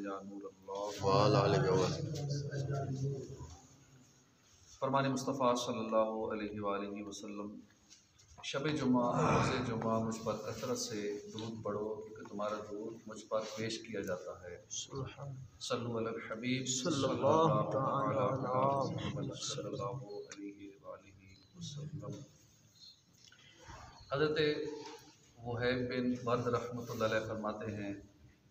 या नूरल्लाह। फरमान मुस्तफ़ा सल्लल्लाहु अलैहि वसल्लम, शब जुमा और रोज़े जुमा मुझ पर कसरत से दूध पढ़ो क्योंकि तुम्हारा दूध मुझ पर पेश किया जाता है। सल्लु अलल हबीब सल्लल्लाहु अलैहि वसल्लम। हज़रत वहैब बिन वर्द रहमतुल्लाह अलैह फरमाते हैं,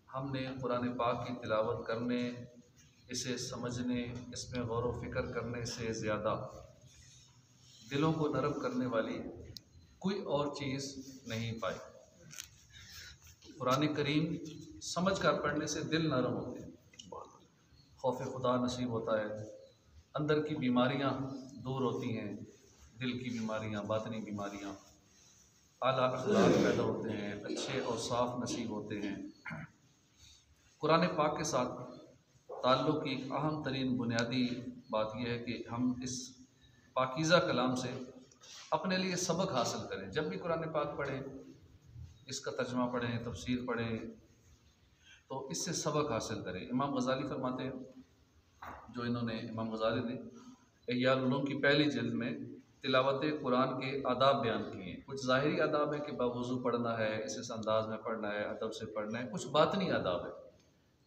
हमने कुरान पाक की तिलावत करने, इसे समझने, इसमें गौर व फिक्र करने से ज़्यादा दिलों को नरम करने वाली कोई और चीज़ नहीं पाई। कुरान करीम समझ कर पढ़ने से दिल नरम होते हैं, खौफ खुदा नसीब होता है, अंदर की बीमारियां दूर होती हैं, दिल की बीमारियां, बातनी बीमारियां, आला अखलाक पैदा होते हैं, अच्छे और साफ नसीब होते हैं। कुरान पाक के साथ ताल्लुक़ की अहम तरीन बुनियादी बात यह है कि हम इस पाकीज़ा कलाम से अपने लिए सबक हासिल करें। जब भी कुरान पाक पढ़ें, इसका तर्जुमा पढ़ें, तफसीर पढ़ें, तो इससे सबक हासिल करें। इमाम गज़ाली फरमाते हैं, जो इन्होंने इमाम गज़ाली ने इह्या उलूम की पहली जिल्द में तिलावत कुरान के आदाब बयान किए हैं। कुछ ज़ाहिरी आदाब है कि बावुज़ू पढ़ना है, इस अंदाज में पढ़ना है, अदब से पढ़ना है। कुछ बातनी आदाब है,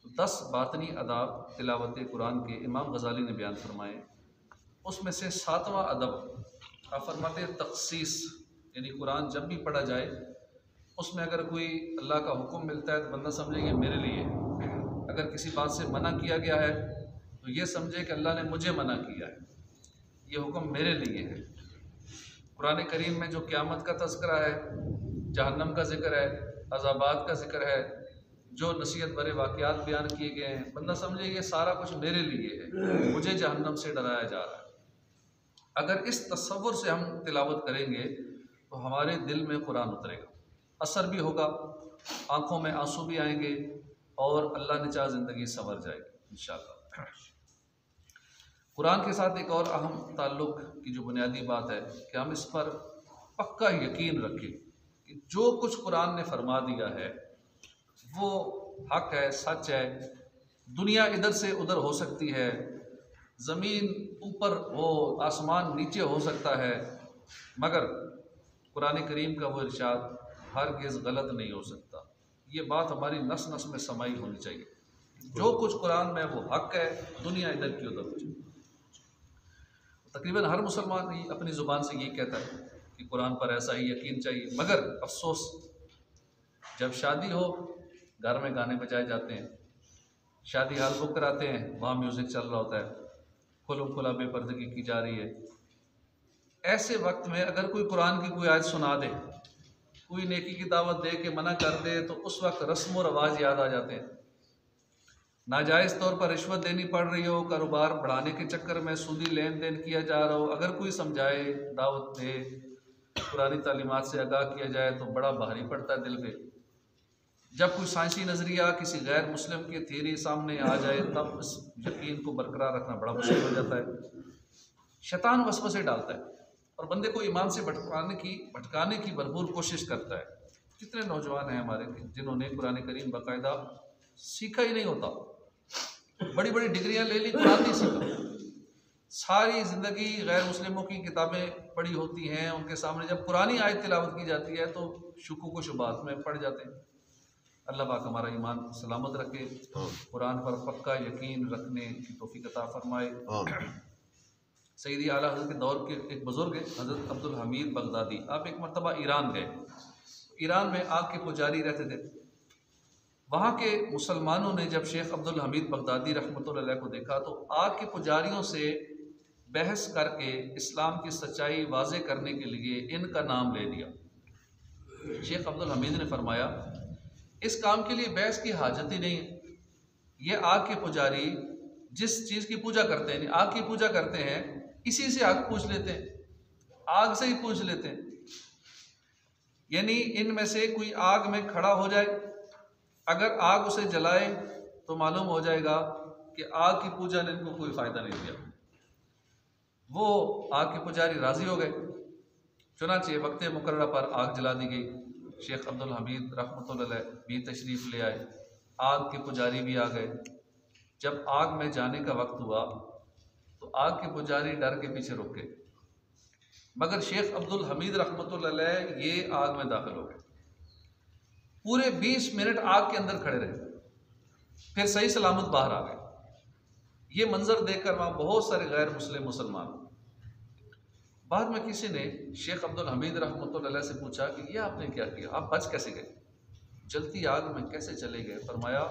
तो 10 बातनी आदाब तिलावत कुरान के इमाम गज़ाली ने बयान फरमाए। उसमें से 7वां अदब आप फरमाते हैं तख़सीस, यानी कुरान जब भी पढ़ा जाए उसमें अगर कोई अल्लाह का हुक्म मिलता है तो बंदा समझे ये मेरे लिए। अगर किसी बात से मना किया गया है तो ये समझे कि अल्लाह ने मुझे मना किया है, ये हुक्म मेरे लिए है। कुरान करीम में जो क़यामत का तज़किरा है, जहन्नम का ज़िक्र है, अज़ाबात का ज़िक्र है, जो नसीहत भरे वाक़यात बयान किए गए हैं, बंदा समझे ये सारा कुछ मेरे लिए है, मुझे जहन्नम से डराया जा रहा है। अगर इस तसव्वुर से हम तिलावत करेंगे तो हमारे दिल में कुरान उतरेगा, असर भी होगा, आँखों में आंसू भी आएंगे और अल्लाह ने चाहा ज़िंदगी संवर जाएगी इंशाअल्लाह। कुरान के साथ एक और अहम ताल्लुक़ की जो बुनियादी बात है कि हम इस पर पक्का यकीन रखें कि जो कुछ कुरान ने फरमा दिया है वो हक है, सच है। दुनिया इधर से उधर हो सकती है, ज़मीन ऊपर हो, आसमान नीचे हो सकता है, मगर कुरान करीम का वो इरशाद हरगिज़ गलत नहीं हो सकता। ये बात हमारी नस नस में समाई होनी चाहिए। जो कुछ कुरान में वो हक है, दुनिया इधर की उधर हो जाए। तकरीबन हर मुसलमान अपनी ज़ुबान से ये कहता है कि कुरान पर ऐसा ही यकीन चाहिए, मगर अफसोस जब शादी हो घर में गाने बजाए जाते हैं, शादी हाल बुक कराते हैं, वहाँ म्यूज़िक चल रहा होता है, खुलम खुला बेपर्दगी की जा रही है। ऐसे वक्त में अगर कोई कुरान की कोई आयत सुना दे, कोई नेकी की दावत दे के मना कर दे, तो उस वक्त रस्म और रवाज याद आ जाते हैं। नाजायज़ तौर पर रिश्वत देनी पड़ रही हो, कारोबार बढ़ाने के चक्कर में सूदी लेन देन किया जा रहा हो, अगर कोई समझाए, दावत दे, पुरानी तालीमात से आगाह किया जाए तो बड़ा भारी पड़ता है दिल पे। जब कोई साइंसी नज़रिया किसी गैर मुस्लिम की थ्योरी सामने आ जाए तब इस यकीन को बरकरार रखना बड़ा मुश्किल हो जाता है। शैतान वसवसे डालता है और बंदे को ईमान से भटकाने की भरपूर कोशिश करता है। कितने नौजवान हैं हमारे जिन्होंने कुरान करीम बाकायदा सीखा ही नहीं होता, बड़ी बड़ी डिग्रियां ले ली, कुरान नहीं सीखा, सारी ज़िंदगी गैर मुस्लिमों की किताबें पढ़ी होती हैं, उनके सामने जब पुरानी आयत तिलावत की जाती है तो शुकूक व शुबात में पड़ जाते हैं। अल्लाह पाक हमारा ईमान सलामत रखे, कुरान पर पक्का यकीन रखने की तौफीक अता फरमाए। सईदी आला हज़रत के दौर के एक बुज़ुर्ग हैं, हज़रत अब्दुल हमीद बगदादी। आप एक मरतबा ईरान गए, ईरान में आग के पुजारी रहते थे। वहाँ के मुसलमानों ने जब शेख अब्दुल हमीद बगदादी रहमतुल्लाह अलैह को देखा तो आग के पुजारियों से बहस करके इस्लाम की सच्चाई वाज़े करने के लिए इनका नाम ले लिया। शेख अब्दुल हमीद ने फरमाया, इस काम के लिए बहस की हाजत ही नहीं है। ये आग के पुजारी जिस चीज़ की पूजा करते हैं, आग की पूजा करते हैं, इसी से आग पूछ लेते हैं, आग से ही पूछ लेते हैं। यानी इनमें से कोई आग में खड़ा हो जाए, अगर आग उसे जलाए तो मालूम हो जाएगा कि आग की पूजा ने इनको कोई फ़ायदा नहीं दिया। वो आग के पुजारी राज़ी हो गए, चुनांचे वक्त मुकर्रर पर आग जला दी गई। शेख अब्दुल हमीद रहमतुल्लाह अलैह भी तशरीफ़ ले आए, आग के पुजारी भी आ गए। जब आग में जाने का वक्त हुआ तो आग के पुजारी डर के पीछे रुक गए, मगर शेख अब्दुल हमीद रहमतुल्लाह अलैह ये आग में दाखिल हो गए। पूरे 20 मिनट आग के अंदर खड़े रहे, फिर सही सलामत बाहर आ गए। ये मंजर देखकर वहाँ बहुत सारे गैर मुस्लिम मुसलमान। बाद में किसी ने शेख अब्दुल हमीद रहमतुल्लाह अलैह से पूछा कि ये आपने क्या किया, आप बच कैसे गए, जलती आग में कैसे चले गए? फरमाया,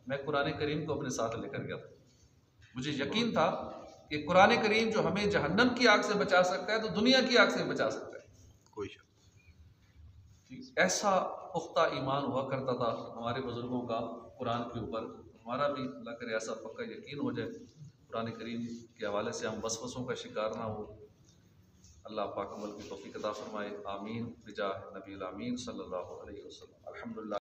मैं कुरान करीम को अपने साथ लेकर गया था। मुझे यकीन था कि कुरान करीम जो हमें जहन्नम की आग से बचा सकता है तो दुनिया की आग से बचा सकता है। कोई शक। ऐसा पुख्ता ईमान हुआ करता था हमारे बुजुर्गों का कुरान के ऊपर। हमारा भी अल्लाह करे ऐसा पक्का यकीन हो जाए कुरान करीम के हवाले से, हम वसवसों का शिकार ना हो। अल्लाह पाक अमल की तौफीक अता फरमाए। आमीन बिजाह नबील आमीन सल्लल्लाहु अलैहि वसल्लम। अल्हम्दुलिल्लाह।